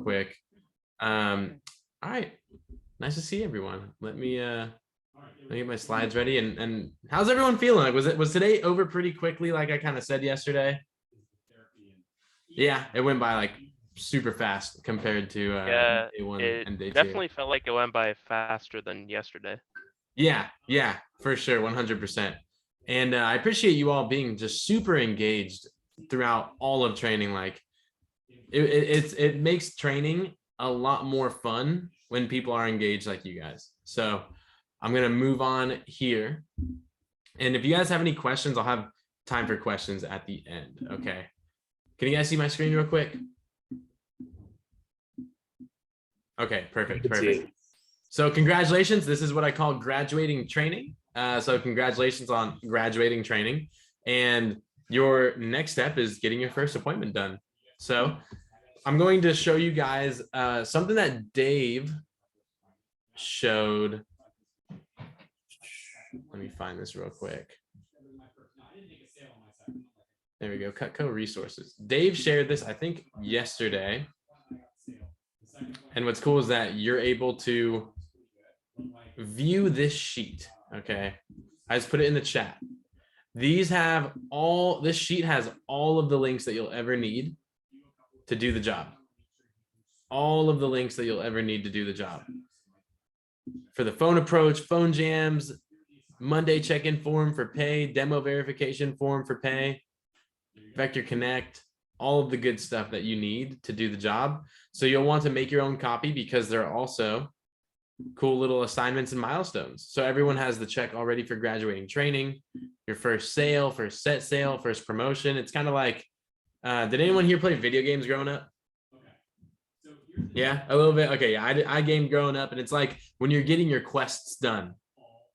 quick. All right. Nice to see everyone. Let me get my slides ready. And how's everyone feeling? Like, was today over pretty quickly, like I kind of said yesterday? Yeah, it went by like super fast compared to day one and day two. Definitely felt like it went by faster than yesterday. Yeah, for sure, 100%. And I appreciate you all being just super engaged throughout all of training. Like it makes training a lot more fun when people are engaged like you guys. So I'm gonna move on here. And if you guys have any questions, I'll have time for questions at the end. Okay. Can you guys see my screen real quick? Okay, perfect. So congratulations. This is what I call graduating training. So congratulations on graduating training. And your next step is getting your first appointment done. So I'm going to show you guys something that Dave showed. Let me find this real quick. There we go, Cutco resources. Dave shared this, I think, yesterday. And what's cool is that you're able to view this sheet, okay? I just put it in the chat. This sheet has all of the links that you'll ever need to do the job. All of the links that you'll ever need to do the job. For the phone approach, phone jams, Monday check-in form for pay, demo verification form for pay, Vector Connect, all of the good stuff that you need to do the job. So you'll want to make your own copy because there are also cool little assignments and milestones. So everyone has the check already for graduating training, your first sale, first set sale, first promotion. It's kind of like, did anyone here play video games growing up? Yeah, a little bit. Okay, yeah, I gamed growing up, and it's like when you're getting your quests done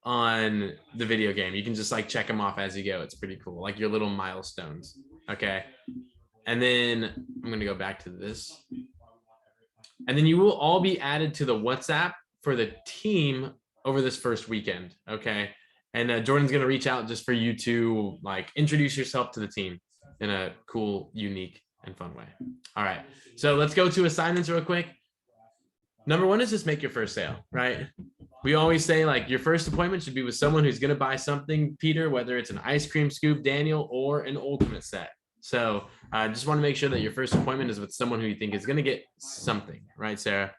on the video game, you can just like check them off as you go. It's pretty cool, like your little milestones. Okay, and then I'm gonna go back to this, and then you will all be added to the WhatsApp for the team over this first weekend. Okay, and Jordan's gonna reach out just for you to like introduce yourself to the team in a cool, unique, and fun way. All right, so let's go to assignments real quick. Number one is just make your first sale, right? We always say like your first appointment should be with someone who's going to buy something, Peter, whether it's an ice cream scoop, Daniel, or an ultimate set. So I just want to make sure that your first appointment is with someone who you think is going to get something, right, Sarah?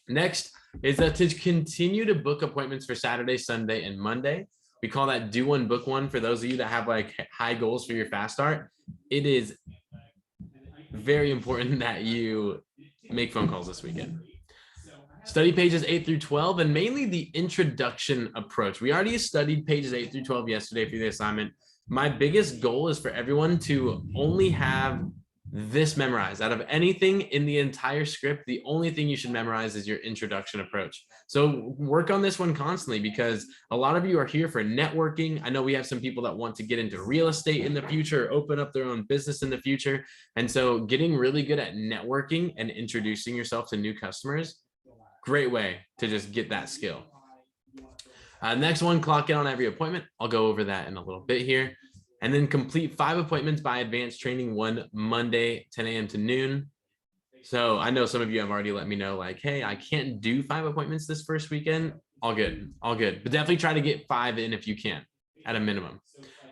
Next is that to continue to book appointments for Saturday, Sunday, and Monday. We call that do one, book one. For those of you that have like high goals for your fast start, it is very important that you make phone calls this weekend. Study pages 8 through 12 and mainly the introduction approach. We already studied pages 8 through 12 yesterday for the assignment. My biggest goal is for everyone to only have this memorized. Out of anything in the entire script, the only thing you should memorize is your introduction approach. So work on this one constantly because a lot of you are here for networking. I know we have some people that want to get into real estate in the future, open up their own business in the future. And so getting really good at networking and introducing yourself to new customers, great way to just get that skill. Next one, clock in on every appointment. I'll go over that in a little bit here. And then complete 5 appointments by advanced training, one Monday, 10 a.m. to noon. So I know some of you have already let me know like, hey, I can't do 5 appointments this first weekend. All good. But definitely try to get 5 in if you can at a minimum.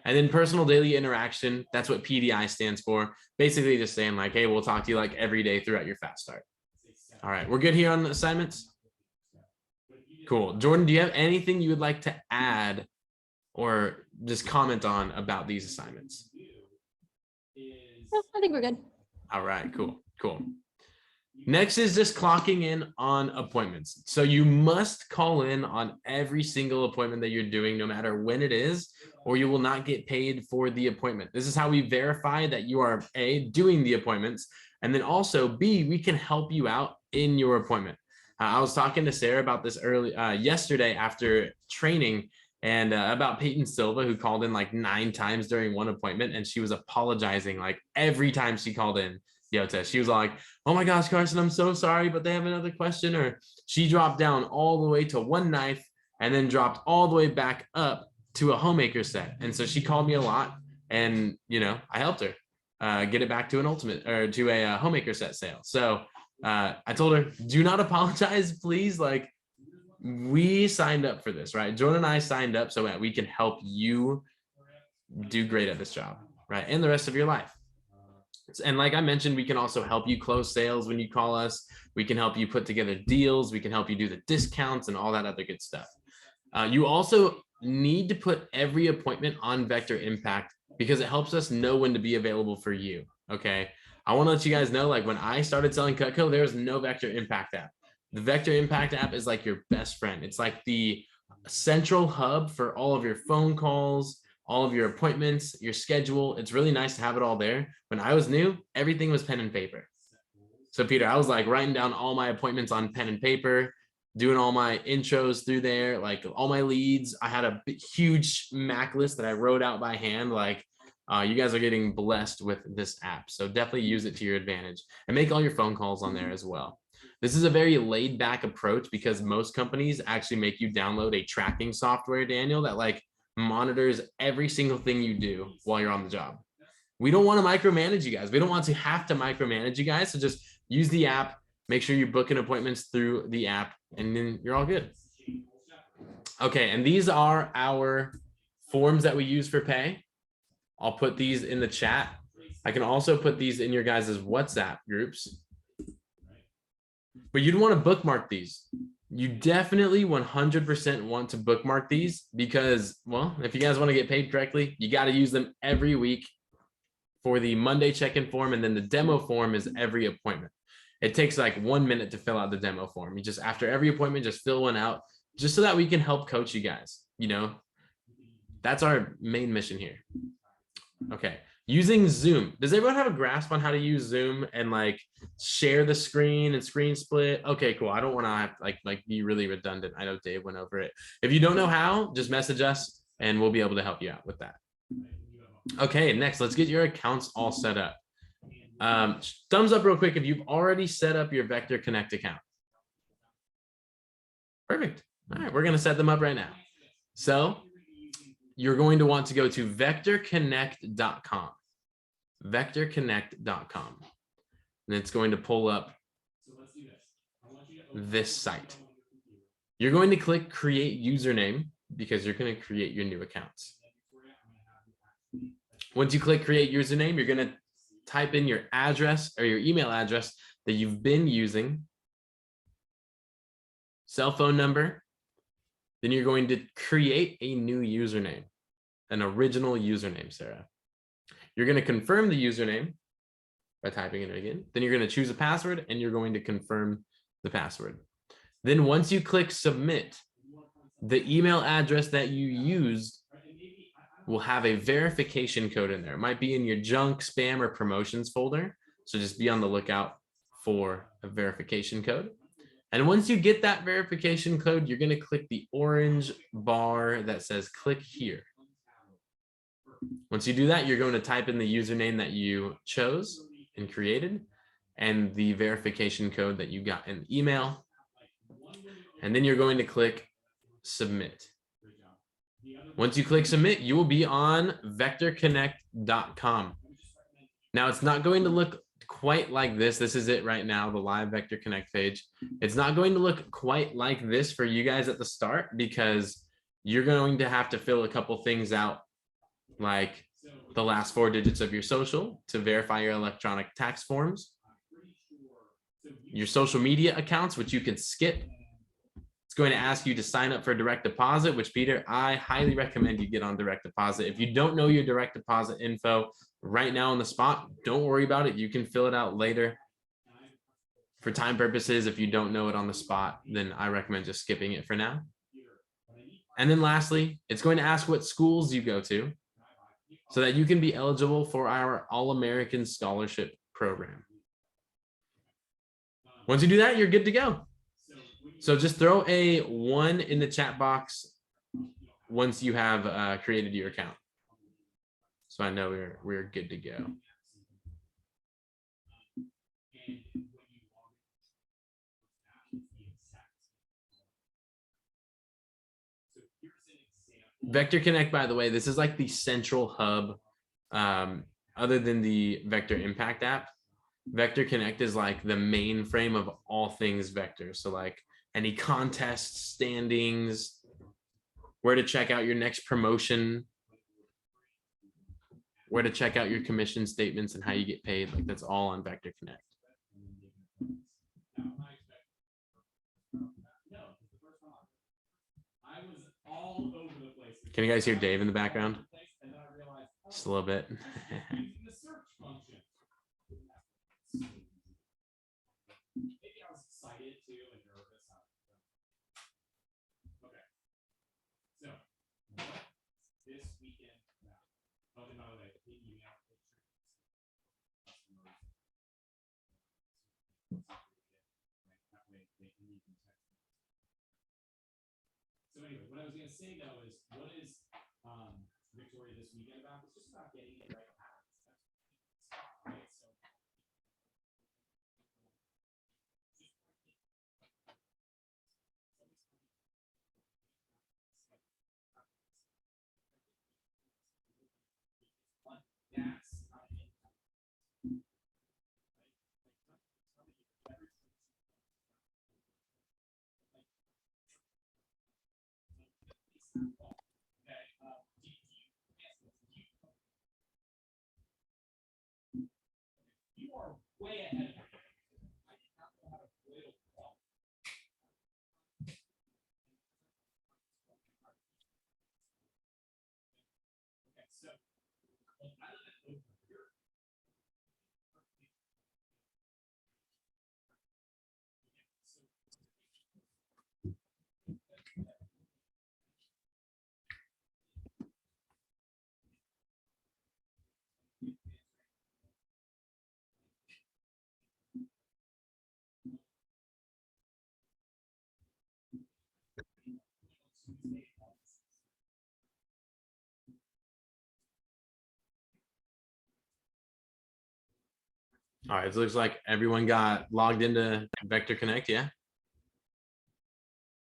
And then personal daily interaction. That's what PDI stands for. Basically just saying like, hey, we'll talk to you like every day throughout your fast start. All right, we're good here on the assignments. Cool. Jordan, do you have anything you would like to add or just comment on about these assignments? No, I think we're good. All right, cool. Next is just clocking in on appointments. So you must call in on every single appointment that you're doing, no matter when it is, or you will not get paid for the appointment. This is how we verify that you are A, doing the appointments, and then also B, we can help you out in your appointment. I was talking to Sarah about this yesterday after training and about Peyton Silva, who called in like 9 times during one appointment, and she was apologizing like every time she called in. Yota, she was like, oh my gosh, Carson, I'm so sorry, but they have another question. Or she dropped down all the way to 1 knife and then dropped all the way back up to a homemaker set. And so she called me a lot, and I helped her get it back to an ultimate or to a homemaker set sale. So I told her, do not apologize, please. Like, we signed up for this, right? Jordan and I signed up so that we can help you do great at this job, right? And the rest of your life. And like I mentioned, we can also help you close sales when you call us. We can help you put together deals. We can help you do the discounts and all that other good stuff. You also need to put every appointment on Vector Impact because it helps us know when to be available for you. Okay. I want to let you guys know, like when I started selling Cutco, there was no Vector Impact app. The Vector Impact app is like your best friend. It's like the central hub for all of your phone calls, all of your appointments, your schedule. It's really nice to have it all there. When I was new, everything was pen and paper. So Peter, I was like writing down all my appointments on pen and paper, doing all my intros through there, like all my leads. I had a huge Mac list that I wrote out by hand. Like you guys are getting blessed with this app. So definitely use it to your advantage and make all your phone calls on there as well. This is a very laid back approach because most companies actually make you download a tracking software, Daniel, that like monitors every single thing you do while you're on the job. We don't want to micromanage you guys. We don't want to have to micromanage you guys. So just use the app, make sure you're booking appointments through the app, and then you're all good. Okay, and these are our forms that we use for pay. I'll put these in the chat. I can also put these in your guys' WhatsApp groups. But you'd want to bookmark these. You definitely 100% want to bookmark these because, well, if you guys want to get paid correctly, you got to use them every week for the Monday check-in form. And then the demo form is every appointment. It takes like 1 minute to fill out the demo form. You just, after every appointment, just fill one out just so that we can help coach you guys. You know, that's our main mission here. Okay. Using Zoom. Does everyone have a grasp on how to use Zoom and like share the screen and screen split? Okay, cool. I don't want to have like be really redundant. I know Dave went over it. If you don't know how, just message us and we'll be able to help you out with that. Okay, next, let's get your accounts all set up. Thumbs up real quick if you've already set up your Vector Connect account. Perfect. All right, we're going to set them up right now. So you're going to want to go to vectorconnect.com. Vectorconnect.com. And it's going to pull up this site. You're going to click create username because you're going to create your new accounts. Once you click create username, you're going to type in your address or your email address that you've been using, cell phone number. Then you're going to create a new username, an original username, Sarah. You're going to confirm the username by typing it again. Then you're going to choose a password and you're going to confirm the password. Then once you click submit, the email address that you used will have a verification code in there. It might be in your junk, spam, or promotions folder. So just be on the lookout for a verification code. And once you get that verification code, you're going to click the orange bar that says click here. Once you do that, you're going to type in the username that you chose and created and the verification code that you got in the email. And then you're going to click submit. Once you click submit, you will be on vectorconnect.com. Now it's not going to look quite like this. This is it right now, the live Vector Connect page. It's not going to look quite like this for you guys at the start because you're going to have to fill a couple things out, like the last 4 digits of your social to verify your electronic tax forms, your social media accounts, which you can skip. It's going to ask you to sign up for direct deposit, which Peter, I highly recommend you get on direct deposit. If you don't know your direct deposit info right now on the spot, don't worry about it. You can fill it out later. For time purposes, if you don't know it on the spot, then I recommend just skipping it for now. And then lastly, it's going to ask what schools you go to so that you can be eligible for our All-American Scholarship Program. Once you do that, you're good to go. So just throw a 1 in the chat box once you have created your account. So I know we're good to go. Vector Connect, by the way, this is like the central hub, other than the Vector Impact app. Vector Connect is like the mainframe of all things vector. So like any contests, standings, where to check out your next promotion, where to check out your commission statements and how you get paid. Like that's all on Vector Connect. Can you guys hear Dave in the background? Just a little bit. So anyway, what I was going to say though is, what is Victoria this weekend about? It's just about getting it right habits. Right. So. That's you are way ahead of me. I did not know how to boil water. Okay, so I live in over here. All right, so it looks like everyone got logged into Vector Connect, yeah?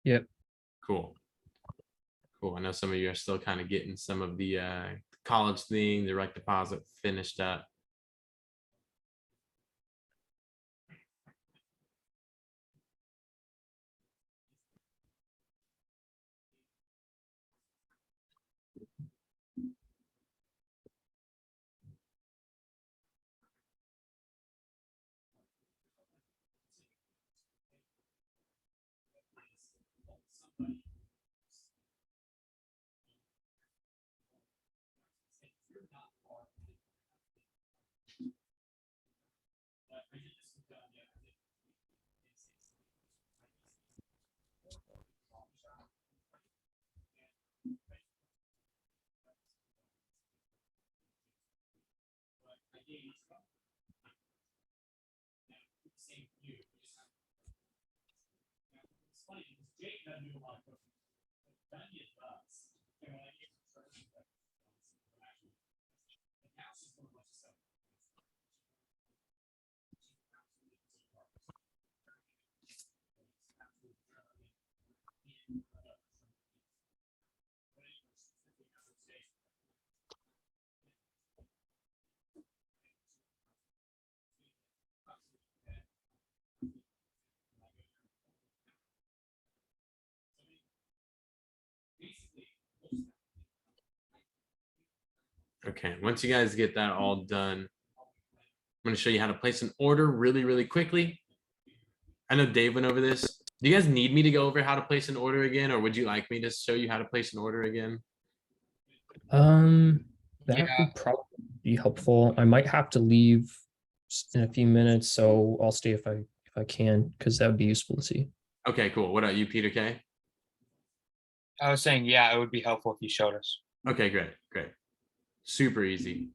Yep. Cool. Cool. I know some of you are still kind of getting some of the college thing, direct deposit finished up. It's funny because Jake doesn't do a lot of cooking. Danya does. And when I get instructions, actually, the house is doing a bunch of stuff. Okay, once you guys get that all done, I'm going to show you how to place an order really, really quickly. I know Dave went over this. Do you guys need me to go over how to place an order again, or would you like me to show you how to place an order again? That would probably be helpful. I might have to leave in a few minutes, so I'll stay if I can, because that would be useful to see. Okay, cool. What about you, Peter K? I was saying, yeah, it would be helpful if you showed us. Okay, great, great. Super easy.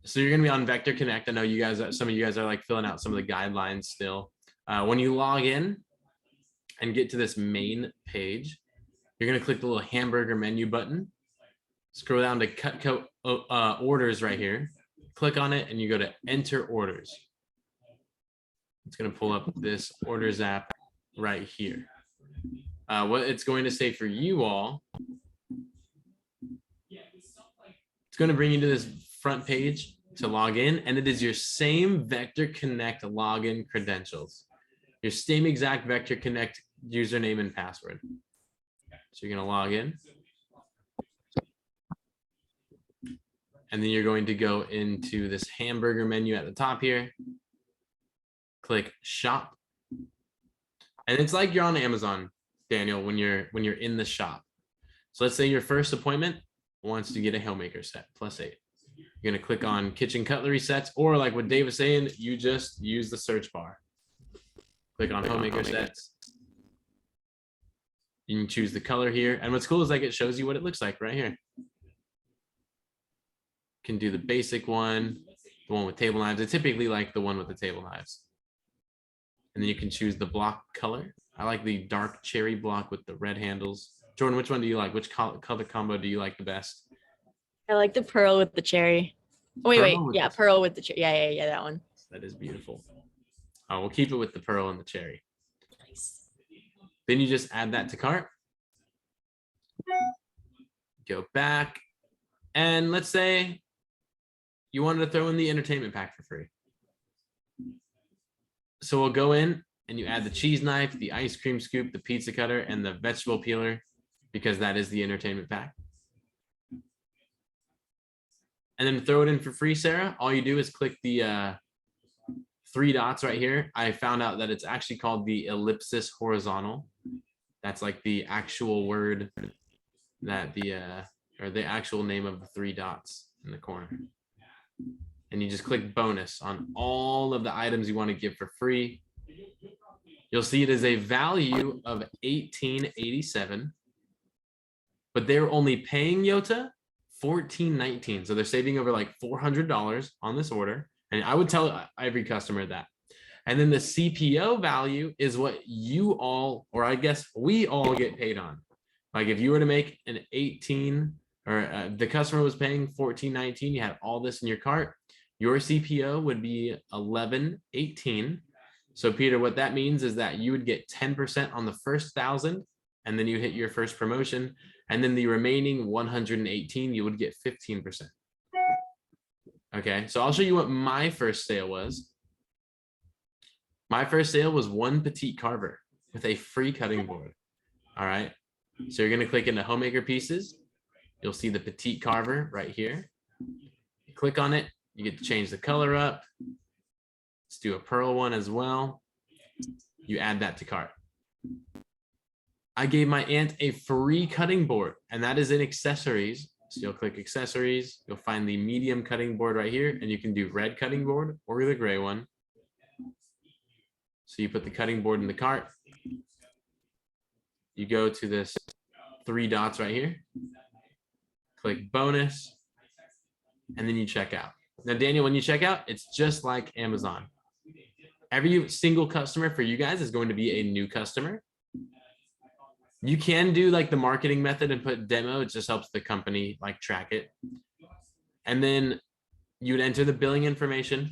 So you're gonna be on Vector Connect. I know you guys, some of you guys are like filling out some of the guidelines still. When you log in and get to this main page, you're gonna click the little hamburger menu button. Scroll down to cut orders right here. Click on it and you go to enter orders. It's gonna pull up this orders app right here. What it's going to say for you all, it's going to bring you to this front page. to log in, and it is your same Vector Connect login credentials. Your same exact Vector Connect username and password. So you're going to log in. And then you're going to go into this hamburger menu at the top here. Click shop. And it's like you're on Amazon, Daniel, when you're in the shop. So let's say your first appointment wants to get a Hellmaker set +8. You're going to click on kitchen cutlery sets, or like what Dave was saying, you just use the search bar. Click on Hellmaker sets. You can choose the color here. And what's cool is like it shows you what it looks like right here. Can do the basic one, the one with table knives. I typically like the one with the table knives. And then you can choose the block color. I like the dark cherry block with the red handles. Jordan, which one do you like? Which color combo do you like the best? I like the pearl with the cherry. Oh, wait, Pearl with yeah, the- pearl with the cherry. Yeah, that one. That is beautiful. Oh, we'll keep it with the pearl and the cherry. Nice. Then you just add that to cart. Go back. And let's say you wanted to throw in the entertainment pack for free. So we'll go in and you add the cheese knife, the ice cream scoop, the pizza cutter, and the vegetable peeler, because that is the entertainment pack. And then throw it in for free, Sarah. All you do is click the 3 dots right here. I found out that it's actually called the ellipsis horizontal. That's like the actual word that or the actual name of the 3 dots in the corner. And you just click bonus on all of the items you want to give for free. You'll see it is a value of $18.87, but they're only paying Yota $14.19. So they're saving over like $400 on this order. And I would tell every customer that. And then the CPO value is what you all, or I guess we all get paid on. Like if you were to make an 18, or the customer was paying $14.19, you had all this in your cart, your CPO would be $11.18. So Peter, what that means is that you would get 10% on the first 1,000, and then you hit your first promotion, and then the remaining 118, you would get 15%. Okay, so I'll show you what my first sale was. My first sale was 1 petite carver with a free cutting board. All right, so you're gonna click into Homemaker Pieces. You'll see the petite carver right here. You click on it, you get to change the color up. Let's do a pearl one as well. You add that to cart. I gave my aunt a free cutting board, and that is in accessories. So you'll click accessories, you'll find the medium cutting board right here, and you can do red cutting board or the gray one. So you put the cutting board in the cart. You go to this 3 dots right here, click bonus, and then you check out. Now, Daniel, when you check out, it's just like Amazon. Every single customer for you guys is going to be a new customer. You can do like the marketing method and put demo. It just helps the company like track it. And then you'd enter the billing information.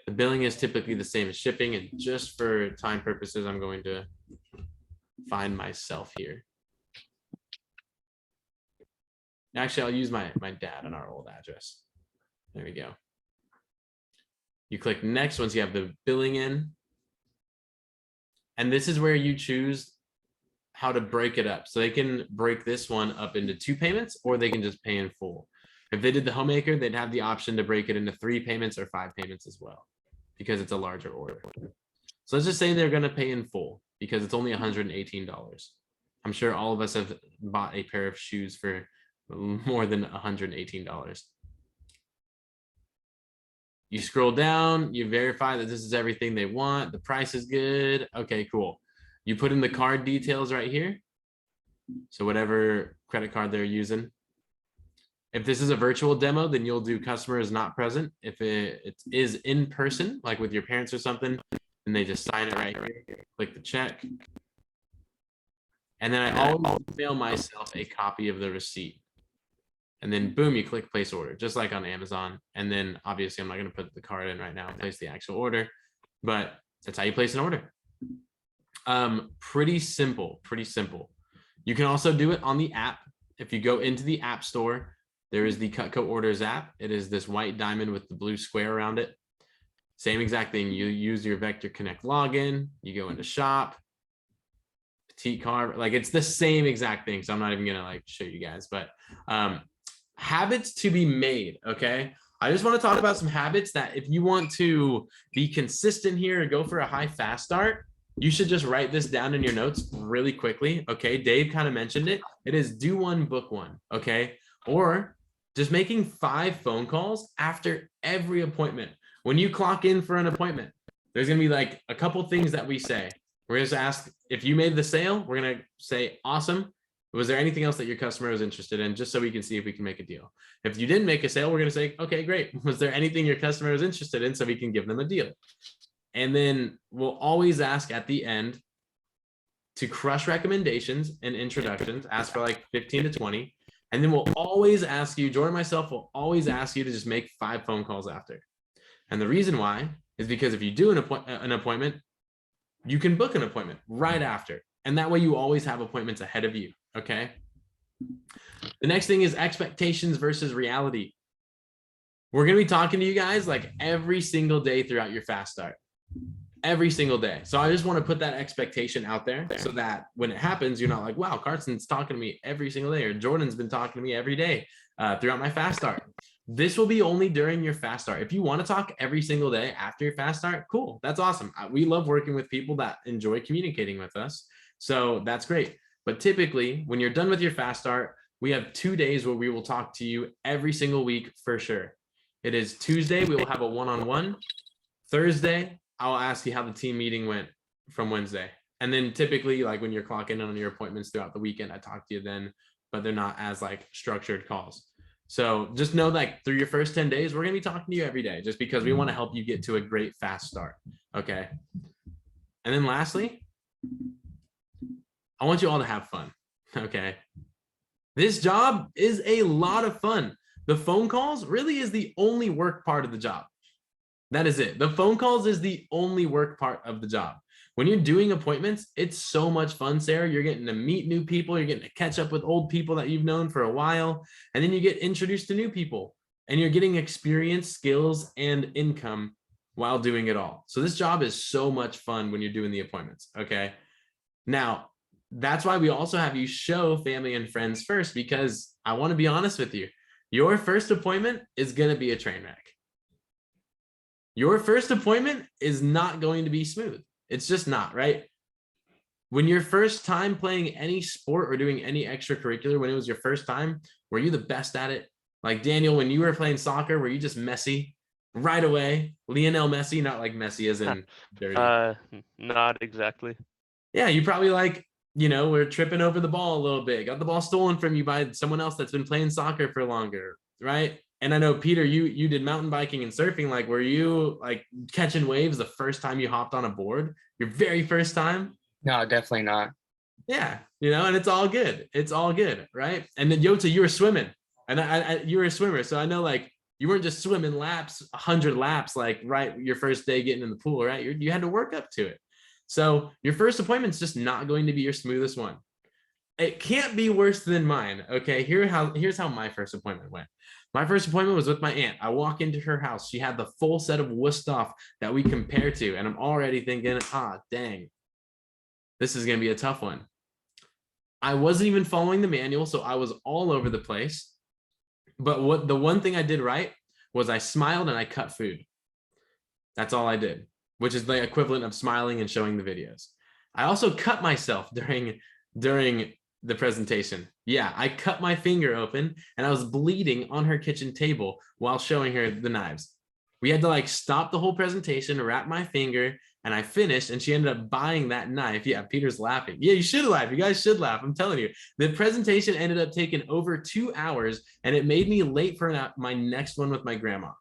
The billing is typically the same as shipping. And just for time purposes, I'm going to find myself here. Actually, I'll use my dad on our old address. There we go. You click next once you have the billing in. And this is where you choose how to break it up. So they can break this one up into 2 payments, or they can just pay in full. If they did the Homemaker, they'd have the option to break it into 3 payments or 5 payments as well, because it's a larger order. So let's just say they're going to pay in full because it's only $118. I'm sure all of us have bought a pair of shoes for more than $118. You scroll down, you verify that this is everything they want. The price is good. Okay, cool. You put in the card details right here. So whatever credit card they're using. If this is a virtual demo, then you'll do customer is not present. If it is in person, like with your parents or something, then they just sign it right here. Click the check. And then I always mail myself a copy of the receipt. And then boom, you click place order, just like on Amazon. And then obviously I'm not going to put the card in right now and place the actual order, but that's how you place an order. Pretty simple, pretty simple. You can also do it on the app. If you go into the App Store, there is the Cutco Orders app. It is this white diamond with the blue square around it. Same exact thing. You use your Vector Connect login. You go into shop. Petite carver, like it's the same exact thing. So I'm not even gonna like show you guys, but habits to be made. Okay. I just want to talk about some habits that if you want to be consistent here and go for a high fast start, you should just write this down in your notes really quickly. Okay. Dave kind of mentioned it. It is do one, book one. Okay. Or just making 5 phone calls after every appointment. When you clock in for an appointment, there's going to be like a couple things that we say. We're going to ask if you made the sale. We're going to say, awesome. Was there anything else that your customer was interested in? Just so we can see if we can make a deal. If you didn't make a sale, we're going to say, okay, great. Was there anything your customer was interested in so we can give them a deal? And then we'll always ask at the end to crush recommendations and introductions, ask for like 15 to 20. And then we'll always ask you, Jordan and myself will always ask you to just make 5 phone calls after. And the reason why is because if you do an appointment, you can book an appointment right after. And that way you always have appointments ahead of you. Okay. The next thing is expectations versus reality. We're going to be talking to you guys like every single day throughout your fast start. Every single day. So I just want to put that expectation out there so that when it happens, you're not like, wow, Carson's talking to me every single day, or Jordan's been talking to me every day throughout my fast start. This will be only during your fast start. If you want to talk every single day after your fast start, cool. That's awesome. We love working with people that enjoy communicating with us. So that's great. But typically when you're done with your fast start, we have 2 days where we will talk to you every single week for sure. It is Tuesday. We will have a one-on-one. Thursday, I'll ask you how the team meeting went from Wednesday. And then typically like when you're clocking on your appointments throughout the weekend, I talk to you then, but they're not as like structured calls. So just know like through your first 10 days, we're going to be talking to you every day just because we want to help you get to a great fast start. Okay. And then lastly, I want you all to have fun. Okay. This job is a lot of fun. The phone calls really is the only work part of the job. That is it. The phone calls is the only work part of the job. When you're doing appointments, it's so much fun, Sarah. You're getting to meet new people. You're getting to catch up with old people that you've known for a while. And then you get introduced to new people and you're getting experience, skills, and income while doing it all. So this job is so much fun when you're doing the appointments. Okay. Now, that's why we also have you show family and friends first, because I want to be honest with you. Your first appointment is going to be a train wreck. Your first appointment is not going to be smooth. It's just not, right? When your first time playing any sport or doing any extracurricular, when it was your first time, were you the best at it? Like Daniel, when you were playing soccer, were you just messy right away? Lionel Messi, not like Messi as in dirty. Not exactly. Yeah, you probably like, we're tripping over the ball a little bit, got the ball stolen from you by someone else that's been playing soccer for longer, right? And I know, Peter, you did mountain biking and surfing. Like, were you like catching waves the first time you hopped on a board? Your very first time? No, definitely not. Yeah, and it's all good. It's all good, right? And then Yota, you were swimming, and you were a swimmer, so I know like you weren't just swimming laps, 100 laps, like right your first day getting in the pool, right? You had to work up to it. So your first appointment's just not going to be your smoothest one. It can't be worse than mine. Okay, here's how my first appointment went. My first appointment was with my aunt. I walk into her house. She had the full set of Wusthof that we compare to. And I'm already thinking, dang, this is going to be a tough one. I wasn't even following the manual, so I was all over the place. But the one thing I did right was I smiled and I cut food. That's all I did, which is the equivalent of smiling and showing the videos. I also cut myself during the presentation. Yeah, I cut my finger open and I was bleeding on her kitchen table while showing her the knives. We had to like stop the whole presentation, wrap my finger, and I finished, and she ended up buying that knife. Yeah, Peter's laughing. Yeah, you should laugh. You guys should laugh. I'm telling you. The presentation ended up taking over 2 hours, and it made me late for my next one with my grandma.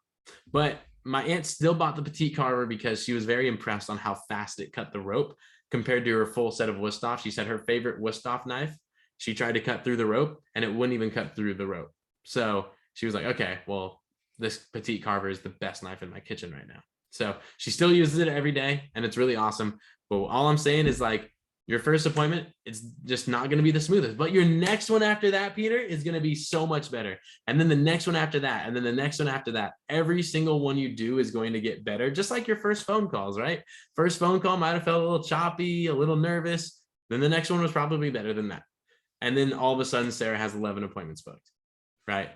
But my aunt still bought the petite carver because she was very impressed on how fast it cut the rope compared to her full set of Wusthof. She said her favorite Wusthof knife, she tried to cut through the rope and it wouldn't even cut through the rope. So she was like, okay, well, this petite carver is the best knife in my kitchen right now. So she still uses it every day and it's really awesome. But all I'm saying is like, your first appointment, it's just not going to be the smoothest, but your next one after that, Peter, is going to be so much better. And then the next one after that, and then the next one after that, every single one you do is going to get better. Just like your first phone calls, right? First phone call might've felt a little choppy, a little nervous. Then the next one was probably better than that. And then all of a sudden, Sarah has 11 appointments booked, right?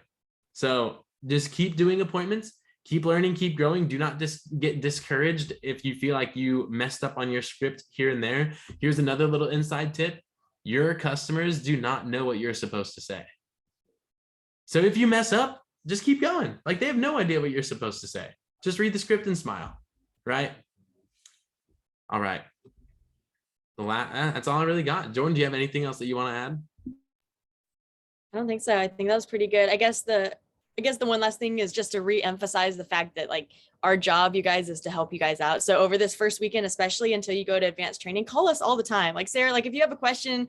So just keep doing appointments. Keep learning, keep growing. Do not get discouraged if you feel like you messed up on your script here and there. Here's another little inside tip. Your customers do not know what you're supposed to say. So if you mess up, just keep going. Like they have no idea what you're supposed to say. Just read the script and smile, right? All right. That's all I really got. Jordan, do you have anything else that you want to add? I don't think so. I think that was pretty good. I guess the one last thing is just to re-emphasize the fact that like our job, you guys, is to help you guys out. So over this first weekend, especially until you go to advanced training, call us all the time. Like Sarah, like if you have a question,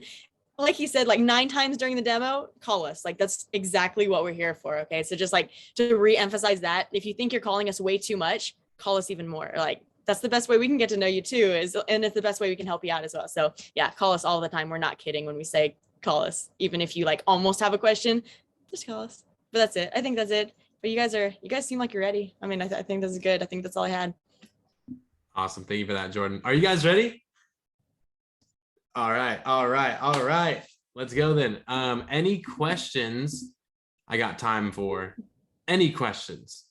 like he said, like 9 times during the demo, call us. Like that's exactly what we're here for. Okay. So just like to re-emphasize that, if you think you're calling us way too much, call us even more. Like that's the best way we can get to know you too, and it's the best way we can help you out as well. So yeah, call us all the time. We're not kidding when we say call us. Even if you like almost have a question, just call us. But that's it. I think that's it. But you guys seem like you're ready. I mean, I think this is good. I think that's all I had. Awesome. Thank you for that, Jordan. Are you guys ready? All right. Let's go then. Any questions? I got time for any questions.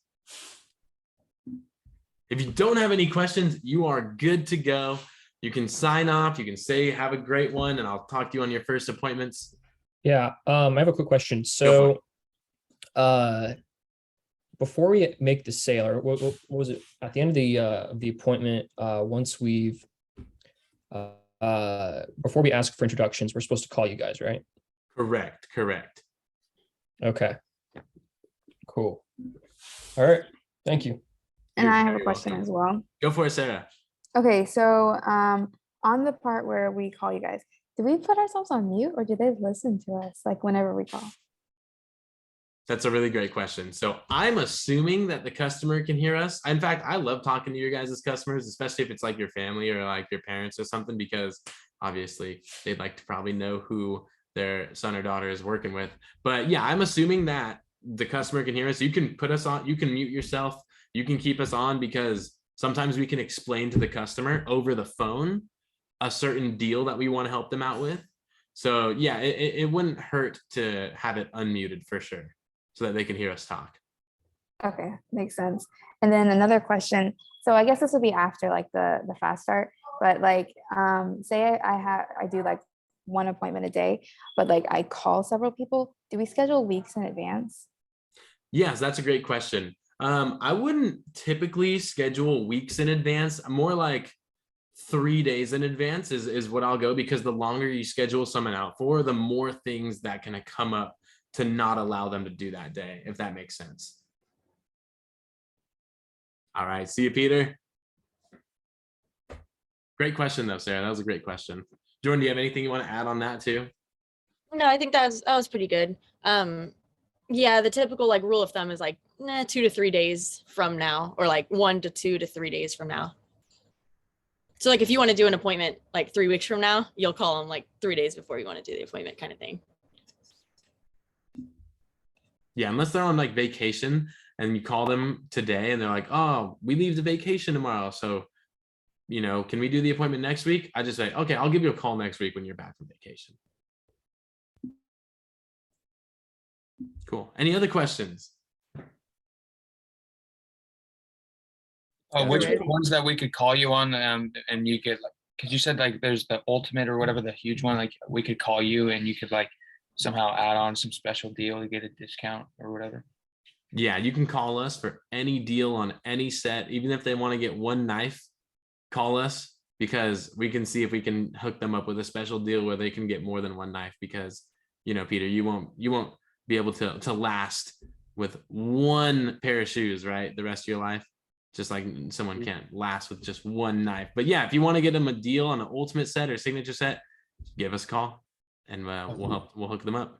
If you don't have any questions, you are good to go. You can sign off. You can say, have a great one, and I'll talk to you on your first appointments. Yeah, I have a quick question. So, before we make the sale, or what was it at the end of the appointment? Once we've before we ask for introductions, we're supposed to call you guys, right? Correct. Okay. Cool. All right. Thank you. And You're I have a very question welcome. as well. Go for it, Sarah. Okay, so on the part where we call you guys, do we put ourselves on mute or do they listen to us like whenever we call? That's a really great question. So I'm assuming that the customer can hear us. In fact, I love talking to your guys as customers, especially if it's like your family or like your parents or something, because obviously they'd like to probably know who their son or daughter is working with. But yeah, I'm assuming that the customer can hear us. You can put us on, you can mute yourself, you can keep us on, because sometimes we can explain to the customer over the phone a certain deal that we want to help them out with. So yeah, it wouldn't hurt to have it unmuted for sure, so that they can hear us talk. Okay, makes sense. And then another question. So I guess this would be after like the fast start, but like say I do like one appointment a day, but like I call several people. Do we schedule weeks in advance? Yes, that's a great question. I wouldn't typically schedule weeks in advance. More like 3 days in advance is what I'll go, because the longer you schedule someone out for, the more things that can come up to not allow them to do that day, if that makes sense. All right, see you, Peter. Great question though, Sarah. That was a great question. Jordan, do you have anything you want to add on that too? No, I think that was pretty good. Yeah, the typical like rule of thumb is like 2 to 3 days from now, or like 1 to 2 to 3 days from now. So like if you want to do an appointment like 3 weeks from now, you'll call them like 3 days before you want to do the appointment, kind of thing. Yeah, unless they're on like vacation and you call them today and they're like, oh, we leave the vacation tomorrow, so can we do the appointment next week? I just say, okay, I'll give you a call next week when you're back from vacation. Cool. Any other questions? Which Alrighty. ones that we could call you on, and you could, because you said like there's the ultimate or whatever, the huge one, like we could call you and you could like somehow add on some special deal to get a discount or whatever. Yeah, you can call us for any deal on any set. Even if they want to get one knife, call us, because we can see if we can hook them up with a special deal where they can get more than one knife, because Peter, you won't be able to last with one pair of shoes, right, the rest of your life. Just like someone can't last with just one knife. But yeah, if you want to get them a deal on an ultimate set or signature set, give us a call and we'll hook them up.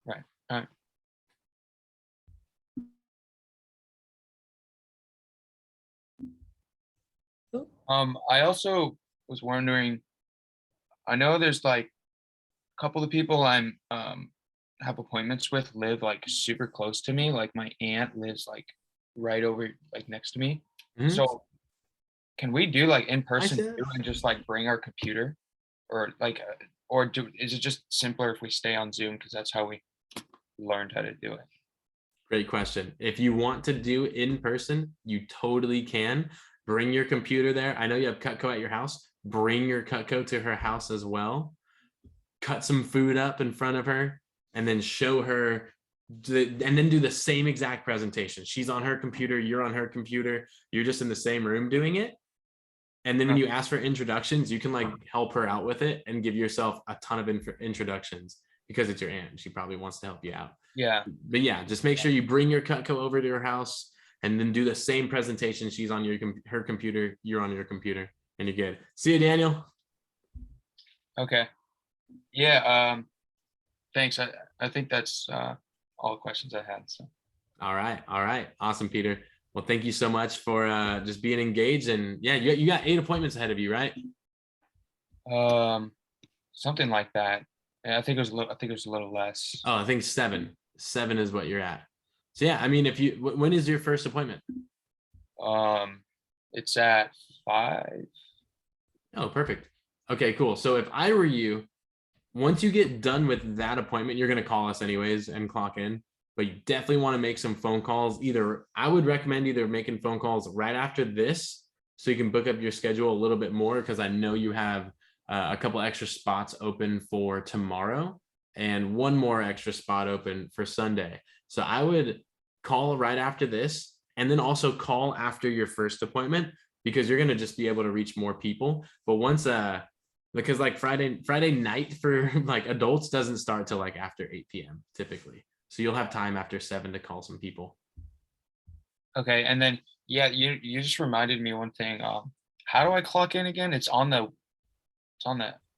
Right. All right. I also was wondering, I know there's like a couple of people I'm have appointments with live like super close to me. Like my aunt lives like right over like next to me. Mhm. So can we do like in person Jeff. too and just like bring our computer, or like or is it just simpler if we stay on Zoom because that's how we learned how to do it? Great question. If you want to do in person, you totally can. Bring your computer there. I know you have Cutco at your house. Bring your Cutco to her house as well. Cut some food up in front of her and then show her and then do the same exact presentation. She's on her computer, you're on her computer, you're just in the same room doing it. And then when you ask for introductions, you can like help her out with it and give yourself a ton of introductions because it's your aunt. She probably wants to help you out. Yeah. But yeah, just make sure you bring your Cutco over to her house and then do the same presentation. She's on her computer, you're on your computer, and you're good. See you, Daniel. Okay. Yeah. Thanks. I think that's all the questions I had. So. All right. Awesome, Peter. Well, thank you so much for just being engaged. And yeah, you got 8 appointments ahead of you, right? Something like that. Yeah, I think it was a little less. Oh, I think 7. 7 is what you're at. So yeah, I mean, if you when is your first appointment? It's at 5. Oh, perfect. Okay, cool. So if I were you, once you get done with that appointment, you're going to call us anyways and clock in, but you definitely want to make some phone calls. I would recommend either making phone calls right after this so you can book up your schedule a little bit more, because I know you have a couple extra spots open for tomorrow and one more extra spot open for Sunday. So I would call right after this and then also call after your first appointment, because you're going to just be able to reach more people. But once because like Friday night for like adults doesn't start till like after 8 p.m. typically. So you'll have time after 7 to call some people. Okay, and then yeah, you just reminded me one thing. How do I clock in again? It's on the